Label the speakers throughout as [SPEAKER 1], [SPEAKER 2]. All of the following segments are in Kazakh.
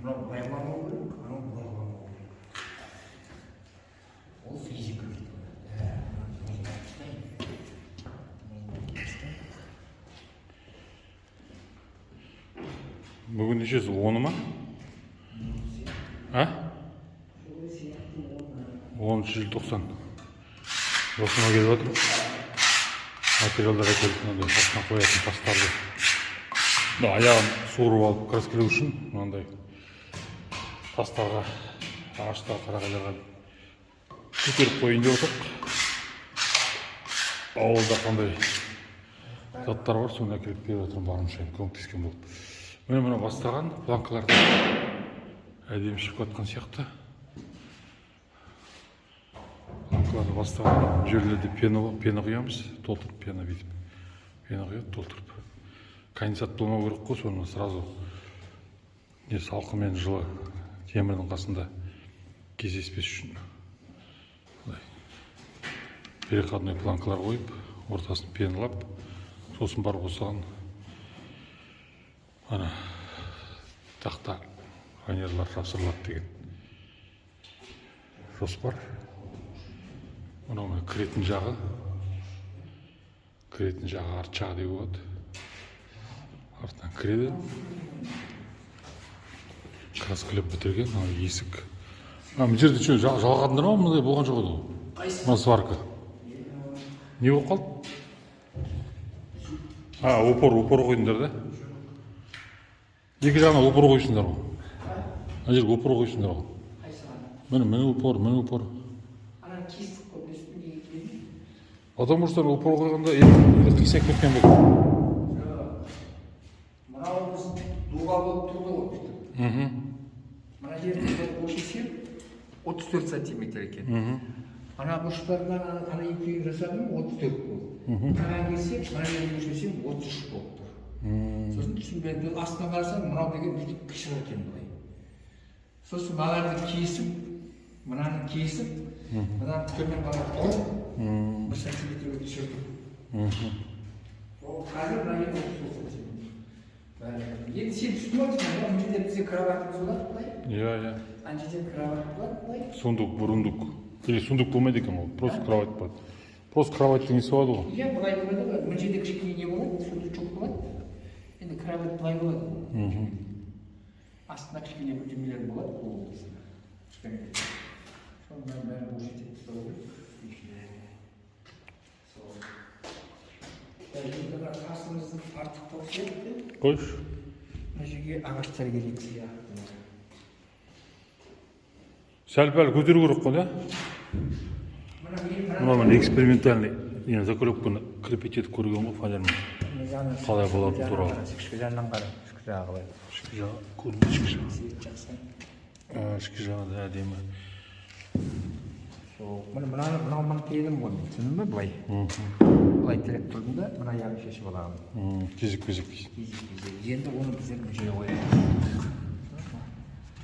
[SPEAKER 1] Мынау байламау керек, анау байламау керек. Ол физика.
[SPEAKER 2] Бүгін нешесі, 10-ы ма? А? 10 желтоқсан. Осыма келіп отыр. Материалдар әкеліп, мынандай астына қоятын тастарды. Аяғын суырып алып краскілеу үшін мынандай тастарға, ағаштарға, қарағайларға көтеріп қойын деп отырмық. Ауылда қандай заттар бар, соны әкеліп беріп отырмын, барынша көмектескен болып. Мына бастаған планкаларды әдемі шығып жатқан сияқты. Планкаларды бастаған жерлерде пена құямыз, толтырып пена бүйтіп. Пена құяды, толтырып. Конденсат болмау керек қой, соны сразу салқын мен жылы темірдің қасында кездеспес үшін. Переходной планкалар қойып, ортасын пеналап, сосын барып осыған ана тақта фанерлар жапсырылады деген жоспар. Мынау кіретін жағы арт жағы деп болады. Артынан кіреді. Краскілеп бітірген, есік. Мына жерде жалғадыңдар ма? Мындай болған жоқ еді ғой. Мына сварка. Не болып қалды? Опор қойдыңдар да? Екі жағына опор қойсыңдар ғой. Ана жерге опор қойсыңдар ғой. Міне опор.
[SPEAKER 1] Ана кестік қой, білесің неге келеді?
[SPEAKER 2] Потому что опор қойғанда қисайып кеткен болды.
[SPEAKER 1] Мынау біз дуға болып тұрды ғой. Мына жерде өлшесем 34 сантиметр екен. Ана бұрыштарынан ана екеуін жасадым 34 болды. Мына келсем, мына жерде өлшесем 33 болып тұр. Сосын түсінбедім, астына қарасам, мынау деген бүйтіп кішір екен былай. Сосын мыналарды кесіп, мынаны кесіп, мынаны төмен қарап ұрып, 1 сантиметрге түсірдім. Қазір мына жерде 34 сантиметр. Енді сен түсініп отырсың, мына жерде бізде кроватымыз болады былай.
[SPEAKER 2] Иә.
[SPEAKER 1] Ана жерде кроват болады былай.
[SPEAKER 2] Сундук, бурундук. Или сундук болмайды екен ол, просто кровать болады. Просто кроваттың несі болады ғой.
[SPEAKER 1] Иә, былай болады ғой. Мына жерде кішкене не болады, сундучок болады. Енді кровать былай болады. Астына кішкене бірдемелер болады, бұл болсына. Соның бәрін бұл жерде ұстау керек. Енді қасымыздың артықтау сияқты.
[SPEAKER 2] Қойшы.
[SPEAKER 1] Мына жерге ағаштар керек сияқты.
[SPEAKER 2] Сәл-пәл көтеру керек қой, да? Мына экспериментальный заколепканы крепить етіп көрген ғой фанермен. Қалай болады туралы.
[SPEAKER 1] Ішкі жағынан қара, ішкі жағы қалай.
[SPEAKER 2] Ішкі жағы, көрінді ішкі жағы.
[SPEAKER 1] Свет жақсы.
[SPEAKER 2] Ішкі жағы да әдемі.
[SPEAKER 1] Мынау келдім ғой, түсіндің бе былай? Былай тірек тұрдым да, мына яғын шешіп алағым.
[SPEAKER 2] Кезек.
[SPEAKER 1] Енді оны біздер мүшеге қояды.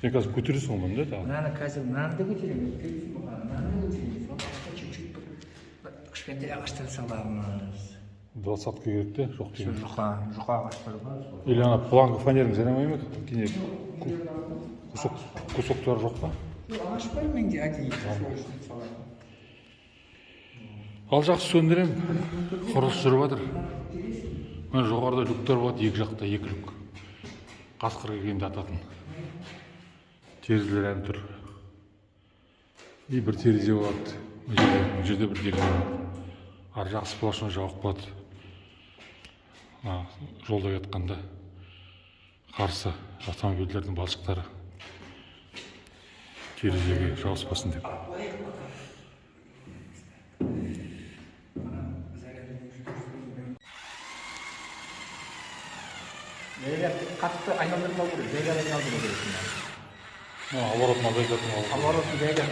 [SPEAKER 2] Сен қазір көтересің ғой, да?
[SPEAKER 1] Мынаны қазір мынаны да көтеремін, мынаны да көтеремін. Чуть-чуть бір кішкентай ағаштар саламыз.
[SPEAKER 2] 20-ка керек те, жоқ деген.
[SPEAKER 1] Жұқа ағаштар бар.
[SPEAKER 2] Или ана планка фанерін жарамай ма? Кусоктары жоқ па?
[SPEAKER 1] Ағаш бар менде әдейі.
[SPEAKER 2] Ал жақсы сөндірем, құрылыс жүріп жатыр. Мен жоғарыда люктер болады, екі жақта 2 люк. Қасқыр келгенде ататын. Терезелер әм тұр. Бір терезе болады. Бұл жерде бір терезе болады. Ар жағы сплошной жауып болады. Жолда жатқанда қарсы автомобильдердің балшықтары терезеге жауыспасын деп.
[SPEAKER 1] Қатты айналдырмау керек, жайға айналдырмау керек.
[SPEAKER 2] Оборотын азайтатын ол.
[SPEAKER 1] Оборотын жайға.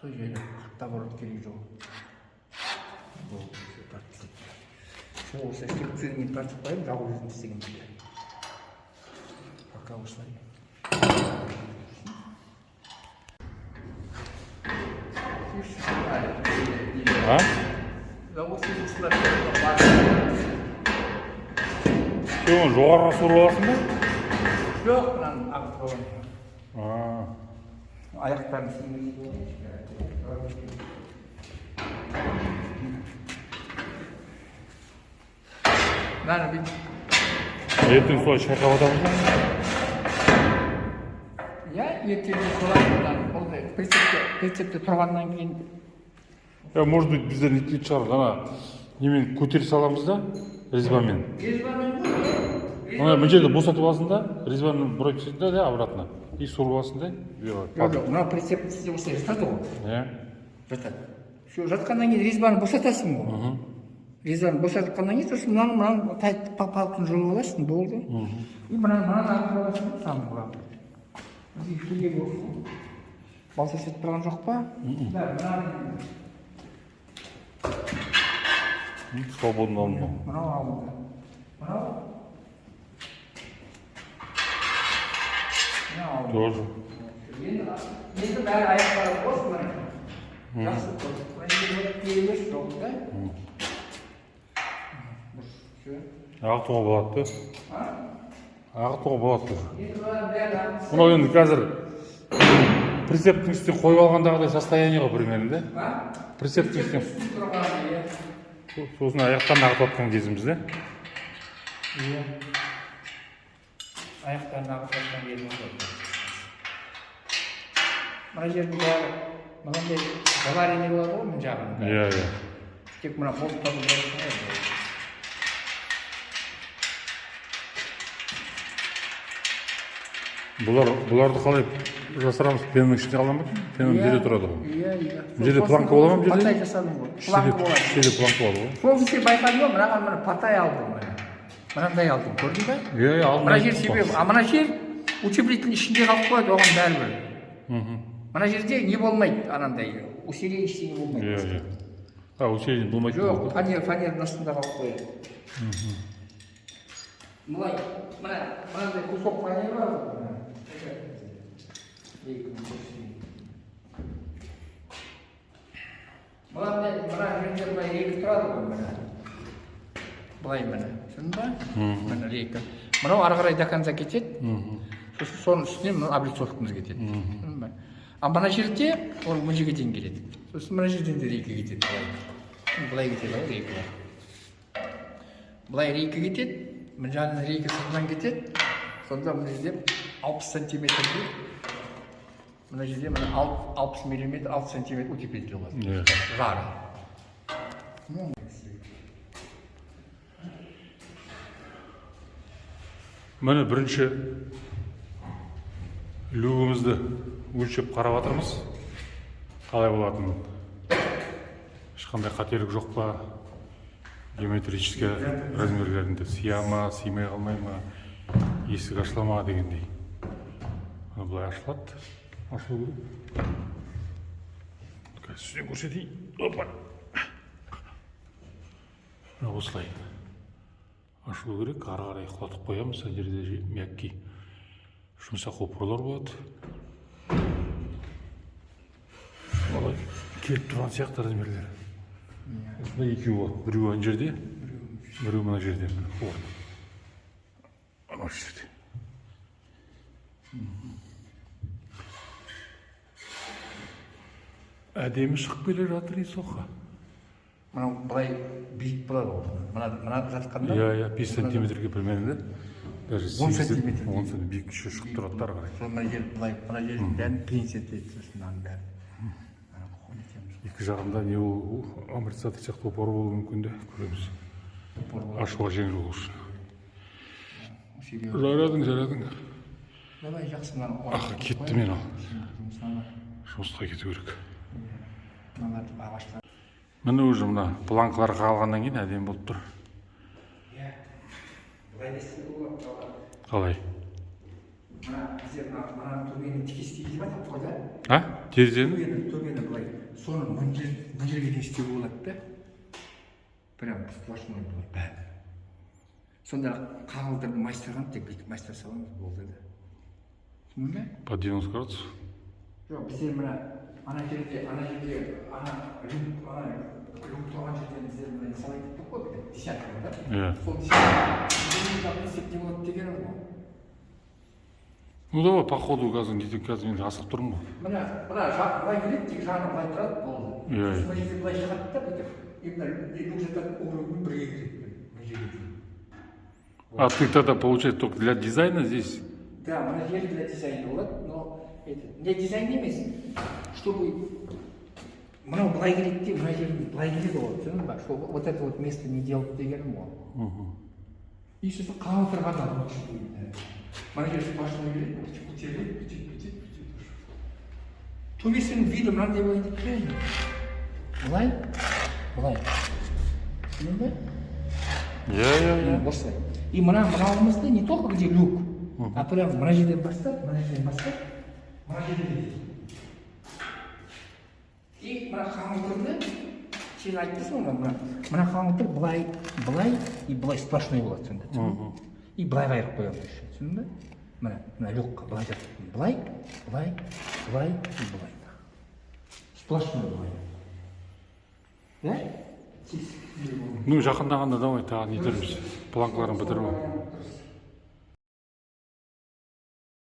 [SPEAKER 1] Сол жайға қатты оборот керек жоқ. Сол осы стрикциямен тартып қойып, жағу жүзін істеген бізге. Пока осылай.
[SPEAKER 2] А? Сен жоғарыға сұрып аласың ба?
[SPEAKER 1] Жоқ, мынаның ағып қойған. Аяқтарын сіңіріп мынаны бүйтіп.
[SPEAKER 2] Ертең солай шайқап атамыз ба?
[SPEAKER 1] Иә, ертең солай болды. Прицепте тұрғаннан кейін.
[SPEAKER 2] Может быть, біздер неткен шығар, ғана немен көтере саламыз да, резьбамен. Мына жерді босатып аласың да, резьбамен бұрай түседі да, обратно. И сұрып аласың да.
[SPEAKER 1] Жоқ, мына прицеп сізде осылай жатады ғой.
[SPEAKER 2] Иә.
[SPEAKER 1] Жатады. Жатқаннан кейін резьбаны босатасың ғой. Резьбаны босатқаннан кейін сосын мынаны палканы жұлып аласың, болды. И мынаны алып аласың, сам бұған. Балса сетіп тұрған жоқ па? Да, мынаны.
[SPEAKER 2] Свободно алынды.
[SPEAKER 1] Мынау алынды. Мынау?
[SPEAKER 2] Тоже.
[SPEAKER 1] Енді бәрі аяқтары бос мына. Жақсы тұр. Келмес жоқ да?
[SPEAKER 2] Ағытуға болады да? Ағытуға болады да? Мынау енді қазір прицептің үстіне қойып алғандағыдай состояние ғой примерно да? Прицептің үстіне. Сосын аяқтарын ағытып атқан кезіміз да?
[SPEAKER 1] Иә. Аяқтарын ағытып атқан кезіміз ғой. Мына жердің бәрі мынандай заварение болады ғой мына жағында.
[SPEAKER 2] Иә.
[SPEAKER 1] Тек мына болттарды бәрі.
[SPEAKER 2] Бұларды қалай жасырамыз? Пеннің ішінде қалам ба? Пеннің жерде тұрады ғой.
[SPEAKER 1] Иә.
[SPEAKER 2] Бұл жерде планка бола ма бұл жерде?
[SPEAKER 1] Патай жасадым ғой. Планка болады.
[SPEAKER 2] Ішінде планка болады ғой.
[SPEAKER 1] Сол кезде байқадым ғой, мынаған мына патай алдым. Мынандай алдым, көрдің бе?
[SPEAKER 2] Иә, алдым.
[SPEAKER 1] Мына жер себебі, мына жер утеплитель ішінде қалып қояды, оған бәрібір. Мына жерде не болмайды, анандай, усилие ештеңе болмайды.
[SPEAKER 2] Иә. Усилие болмайды.
[SPEAKER 1] Жоқ, фанердің астында қалып қояды. Мынандай кусок фанер бар ғой. Мына жерде былай рейка тұрады ғой, мына. Былай мына, түсіндің ба? Мына рейка. Мынау ары қарай до конца кетеді. Сосын соның үстіне мына облицовкамыз кетеді. Түсіндің ба? А мына жерде ол мына жерге дейін келеді. Сосын мына жерден де рейка кетеді. Былай кетеді ғой рейка. Былай рейка кетеді. Мына жағынан рейка сыртынан кетеді. Сонда мына жерде 60 сантиметрде. Мына жерде 60 миллиметр, 6 сантиметр утеплитель болады. Жары.
[SPEAKER 2] Міне бірінші люгімізді өлшеп қарап жатырмыз. Қалай болатынын. Ешқандай қателік жоқ па? Геометрический размерлерінде сия ма, сыймай қалмай ма, есік ашыла ма дегендей. Бұлай ашылады. Ашылу керек. Сізден көрсетейін. Опа! Осылай. Ашылу керек, ары қарай құлатып қоямыз. Ана жерде мягкий жұмсақ опырлар болады. Олай келіп тұрған сияқты размерлері. Осындай екеуі болады. Біреуі ана жерде, біреуі мына жерде. Ана жерде. Әдемі шығып келе жатыр соқа.
[SPEAKER 1] Мынау былай биік болады ғой. Мына жатқанда?
[SPEAKER 2] Иә, 5 сантиметрге примерно да?
[SPEAKER 1] 10 сантиметр.
[SPEAKER 2] 10 сантиметр биік шығып тұрады ары қарай.
[SPEAKER 1] Мына жер былай, мына жердің бәрін принцип етеді, сосын мынаның бәрін.
[SPEAKER 2] Екі жағында не ол амортизатор сияқты опор болуы мүмкін де, көреміз. Ашуға жеңіл болу үшін. Жарадың.
[SPEAKER 1] Давай жақсы мынаны.
[SPEAKER 2] Кетті мен ал. Жұмысқа кету керек. Міне уже мына планкалар қалғаннан кейін әдемі болып тұр. Қалай?
[SPEAKER 1] Мына төбені тікестейді деп айтып қой да?
[SPEAKER 2] Терезені?
[SPEAKER 1] Төбені былай. Соны мына жерге дейін істеуге болады да? Прям сплошной болады бәрі. Сонда қағылдырды майыстырған, тек бүйтіп майыстыр саламыз болды да. Түсіндің бе?
[SPEAKER 2] По 90 градусов?
[SPEAKER 1] Жоқ, біздер мына ана жерде ана люк тұрған жерден біздер мына салайын деп тұр ғой десятканы да.
[SPEAKER 2] Иә.
[SPEAKER 1] Сол десятканы десек не болады дегенім ғой.
[SPEAKER 2] Ну давай по ходу қазір мен асығып тұрмын ғой.
[SPEAKER 1] Мына былай келеді, тек жаны былай тұрады, болды.
[SPEAKER 2] Иә.
[SPEAKER 1] Мына жерде былай шығады да бүйтіп. Именно люк жататын уровень бірге келеді. Мына жерге.
[SPEAKER 2] А ты тогда, получается, только для дизайна здесь?
[SPEAKER 1] Да, мына жер для дизайна болады, но не дизайн емес, чтобы мынау былай келеді де, мына жерде былай келеді ғой, түсіндің ба? Чтобы вот это вот место не делать дегенім ғой. И сосын қалып тұрғанда мына жер сплошной келеді, көтеріледі. Төбесінің виді мынандай болайын деп тұрайын. Былай. Түсіндің ба?
[SPEAKER 2] Иә.
[SPEAKER 1] Осылай. И мынауымызды не только где люк, а прям мына жерден бастап, мына жерге дейін. И мына қаңылтырды, сен айттың ғой, мына қаңылтыр былай и былай сплошной болады сонда, түсіндің ба? И былай қайырып қоямыз еще, түсіндің ба? Мына люкқа былай жатыр. Былай и былай. Сплошной былай. Да?
[SPEAKER 2] Ну жақындағанда давай тағы не етерміз. Планкаларын бітіріп.